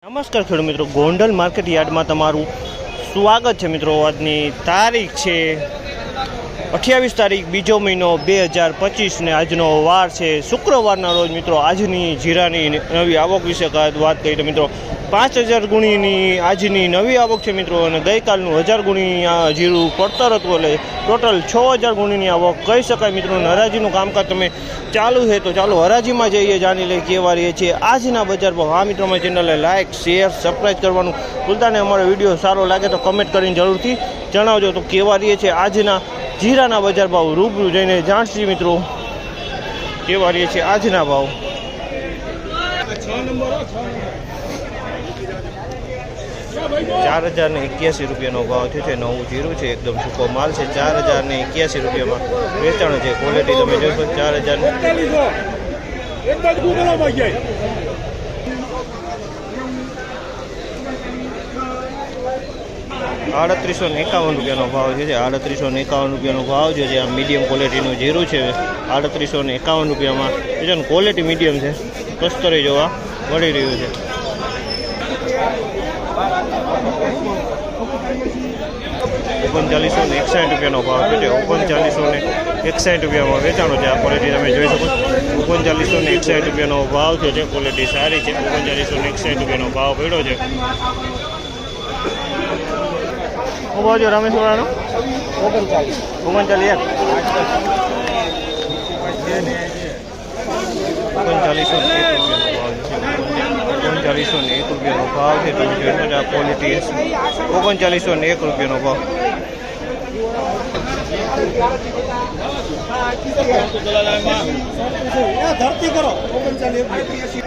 નમસ્કાર ખેડૂત મિત્રો, ગોંડલ માર્કેટ યાર્ડમાં તમારું સ્વાગત છે મિત્રો। આજની તારીખ છે 28 તારીખ બીજો મહિનો 2025 ને આજનો વાર છે શુક્રવારના રોજ મિત્રો। આજની જીરાની નવી આવક વિશે વાત કરીએ તો મિત્રો 5000 ગુણીની આજની નવી આવક છે મિત્રો, અને ગઈકાલનું 1000 ગુણી જીરું પડતર હતું, એટલે ટોટલ 6000 ગુણીની આવક કહી શકાય મિત્રો। હરાજીનું કામકાજ તમે ચાલુ છે તો ચાલો હરાજીમાં જઈએ, જાણી લઈએ કેવા રહીએ છીએ આજના બજાર ભાવ। હા મિત્રો, અમારી ચેનલને લાઇક શેર સબસ્ક્રાઈબ કરવાનું ભૂલતા નહીં। અમારો વિડીયો સારો લાગે તો કમેન્ટ કરીને જરૂરથી જણાવજો તો કેવા રહીએ છીએ આજના જીરાના બજાર ભાવ। રૂબરૂ જઈને જાણશી મિત્રો કેવા રહીએ છીએ આજના ભાવ। 4081 રૂપિયાનો ભાવ થયો છે। નવું જીરું છે, એકદમ સૂકો માલ છે। 4081 રૂપિયામાં વેચાણ છે। ક્વોલિટી તમે જોશો 3851 રૂપિયાનો ભાવ છે। 3851 રૂપિયાનો ભાવ છે। આ મીડિયમ ક્વોલિટીનું જીરું છે। 3851 રૂપિયામાં વેચાણ, ક્વોલિટી મીડિયમ છે, કસ્તરી જોવા મળી રહ્યું છે। 3961 રૂપિયાનો ભાવ છે। 3961 રૂપિયામાં વેચાણો છે। આ ક્વોલિટી તમે જોઈ શકો 3961 રૂપિયાનો ભાવ છે। ક્વોલિટી સારી છે। 3961 રૂપિયાનો ભાવ પડ્યો છે। શું ભાવ છે રામેશ્વરાનો? 39 રૂપિયાનો ભાવ છે। તમે જોઈ શકો આ ક્વોલિટી 3901 રૂપિયાનો ભાવ।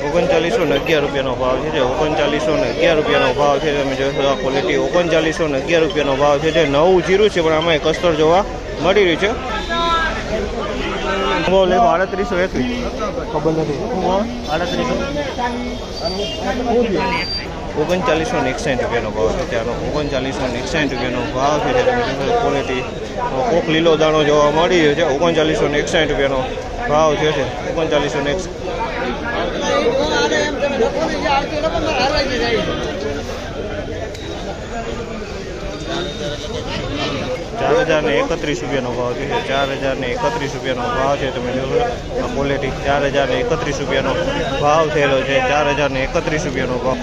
3911 રૂપિયાનો ભાવ છે। 3911 રૂપિયાનો ભાવ છે। તમે જોઈ શકો આ ક્વોલિટી 3911 રૂપિયાનો ભાવ છે। જે નવું જીરું છે પણ આમાં કસ્તર જોવા મળી રહ્યું છે। 3821 ખબર નથી 3961 રૂપિયાનો ભાવ છે। ત્યાંનો 3961 રૂપિયાનો ભાવ છે। ક્વોલિટી કોક લીલો દાણો જોવા મળી રહ્યો છે। 3961 રૂપિયાનો ભાવ છે। 3961 4031 રૂપિયાનો ભાવ છે। 4031 રૂપિયાનો ભાવ છે। તમે જોશો આ ક્વોલિટી 4031 રૂપિયાનો ભાવ થયેલો છે। 4031 રૂપિયાનો ભાવ।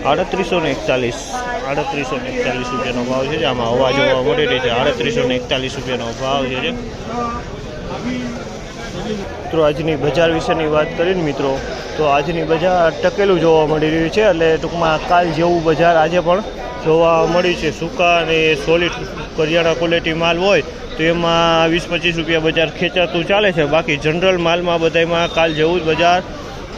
3841 રૂપિયાનો ભાવ છે। આમાં હવા જોવા મળી રહી છે। 3841 રૂપિયાનો ભાવ છે। મિત્રો આજની બજાર વિશેની વાત કરીને મિત્રો તો આજની બજાર ટકેલું જોવા મળી રહ્યું છે, એટલે ટૂંકમાં કાલ જેવું બજાર આજે પણ જોવા મળ્યું છે। સૂકા અને સોલિડ કરિયાણા ક્વોલિટી માલ હોય તો એમાં 20-25 રૂપિયા બજાર ખેંચાતું ચાલે છે। બાકી જનરલ માલમાં બધામાં કાલ જેવું જ બજાર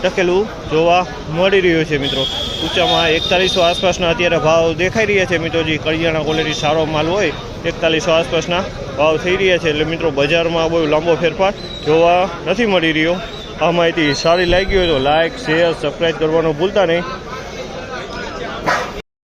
ટકેલું જોવા મળી રહ્યું છે મિત્રો। ઊંચામાં 4100 આસપાસના અત્યારે ભાવ દેખાઈ રહ્યા છે મિત્રો। જે કરિયાણા ક્વોલિટી સારો માલ હોય 4100 આસપાસના ભાવ થઈ રહ્યા છે। એટલે મિત્રો બજારમાં બહુ લાંબો ફેરફાર જોવા નથી મળી રહ્યો। આ માહિતી સારી લાગી હોય તો લાઇક શેર સબસ્ક્રાઈબ કરવાનું ભૂલતા નહીં।